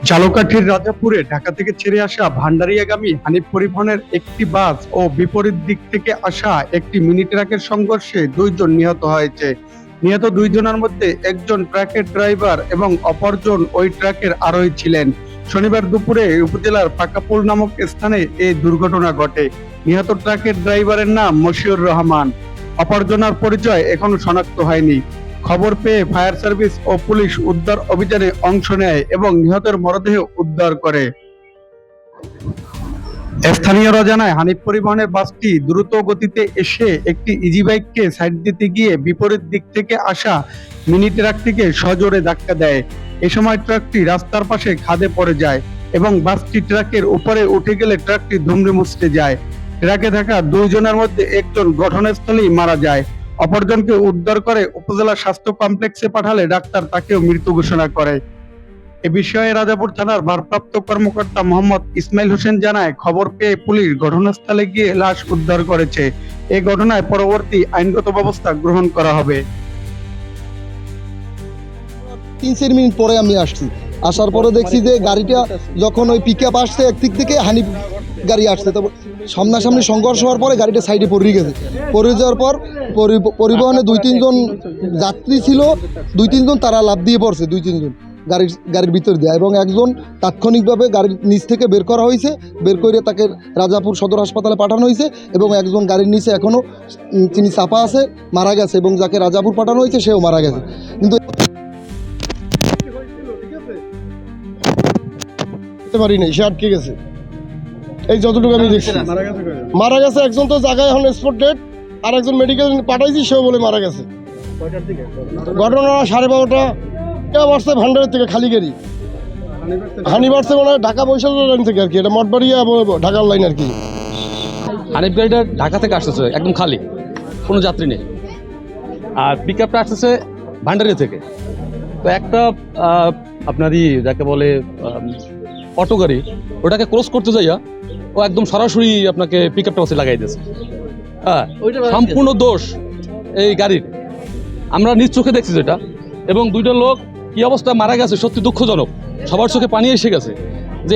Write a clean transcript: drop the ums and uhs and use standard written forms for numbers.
ঝালকাঠির রাজাপুরে ঢাকা থেকে ছেড়ে আসা ভান্ডারিয়াগামী হানিফ পরিবহনের একটি বাস ও বিপরীত দিক থেকে আসা একটি মিনি ট্রাকের সংঘর্ষে 2 জন নিহত হয়েছে। নিহত 2 জনের মধ্যে একজন ট্রাকের ড্রাইভার এবং অপরজন ওই ট্রাকের আরোহী ছিলেন। শনিবার দুপুরে উপজেলার পাকাপুল নামক স্থানে এই দুর্ঘটনা ঘটে। নিহত ট্রাকের ড্রাইভারের নাম মশিউর রহমান। অপরজনের পরিচয় এখনো শনাক্ত হয়নি। খবর পেয়ে ফায়ার সার্ভিস ও পুলিশ উদ্ধার অভিযানে অংশ নেয় এবং নিহতের মরদেহ উদ্ধার করে। স্থানীয়রা জানায়, হানিফ পরিবহনের বাসটি দ্রুত গতিতে এসে একটি ইজি বাইককে সাইড দিতে গিয়ে বিপরীত দিক থেকে আসা মিনি ট্রাকটিকে সজোরে ধাক্কা দেয়। এ সময় ট্রাকটি রাস্তার পাশে খাদে পড়ে যায় এবং বাসটি ট্রাকের উপরে উঠে গেলে ট্রাকটি দুমড়ে মুচড়ে যায়। ট্রাকে থাকা 2 জনের মধ্যে একজন ঘটনাস্থলেই মারা যায়। অপরজনকে উদ্ধার করে উপজেলা স্বাস্থ্য কমপ্লেক্সে পাঠালে ডাক্তার তাকেও মৃত ঘোষণা করে। এ বিষয়ে রাজাপুর থানার ভারপ্রাপ্ত কর্মকর্তা মোহাম্মদ ইসমাইল হোসেন জানায়, খবর পেয়ে পুলিশ ঘটনাস্থলে গিয়ে লাশ উদ্ধার করেছে। এই ঘটনায় পরবর্তী আইনগত ব্যবস্থা গ্রহণ করা হবে। 3-4 মিনিট পরে আমি আসছি, আসার পরে দেখছি যে গাড়িটা যখন ওই পিকআপ আসছে একদিক থেকে হানিফ গাড়ি আসছে, তারপর সামনাসামনি সংঘর্ষ হওয়ার পরে গাড়িটা সাইডে পড়ে গেছে। পড়ে যাওয়ার পর পরিবহনে 2-3 জন যাত্রী ছিল, 2-3 জন তারা লাফ দিয়ে পড়ছে, 2-3 জন গাড়ির ভিতর দিয়ে, এবং একজন তাৎক্ষণিকভাবে গাড়ির নিচ থেকে বের করা হয়েছে। বের করে তাকে রাজাপুর সদর হাসপাতালে পাঠানো হয়েছে এবং একজন গাড়ির নিচে এখনও তিনি চাপা আছে, মারা গেছে, এবং যাকে রাজাপুর পাঠানো হয়েছে সেও মারা গেছে। কিন্তু পারি নাই, সে আটকে গেছে, এই যতটুকু আমি দেখছি। মারা গেছে একজন, তো জায়গায় এখন স্পট ডেড, আর একজন মেডিকেল পাঠাইছি, সেও বলে মারা গেছে। ঘটনা 12:30 কেউ আসছে ভান্ডারের থেকে, খালি গাড়ি হানিফ আসছে মানে ঢাকা বৈশাল লাইন থেকে আর কি, এটা মঠবাড়িয়া ঢাকার লাইন আর কি। হানিফ গাড়িটা ঢাকা থেকে আসতেছে একদম খালি, কোনো যাত্রী নেই, আর পিক আপটা আসতেছে ভান্ডারিয়া থেকে। তো একটা আপনারই যাকে বলে অটো গাড়ি, ওটাকে ক্রস করতে যাইয়া ও একদম সরাসরি আপনাকে পিক আপটা কাছে লাগাই দিয়েছে। হ্যাঁ, সম্পূর্ণ দোষ এই গাড়ির, আমরা নিজ চোখে দেখছি যেটা। এবং 2টা লোক কি অবস্থা মারা গেছে, সত্যি দুঃখজনক, সবার চোখে পানি এসে গেছে যে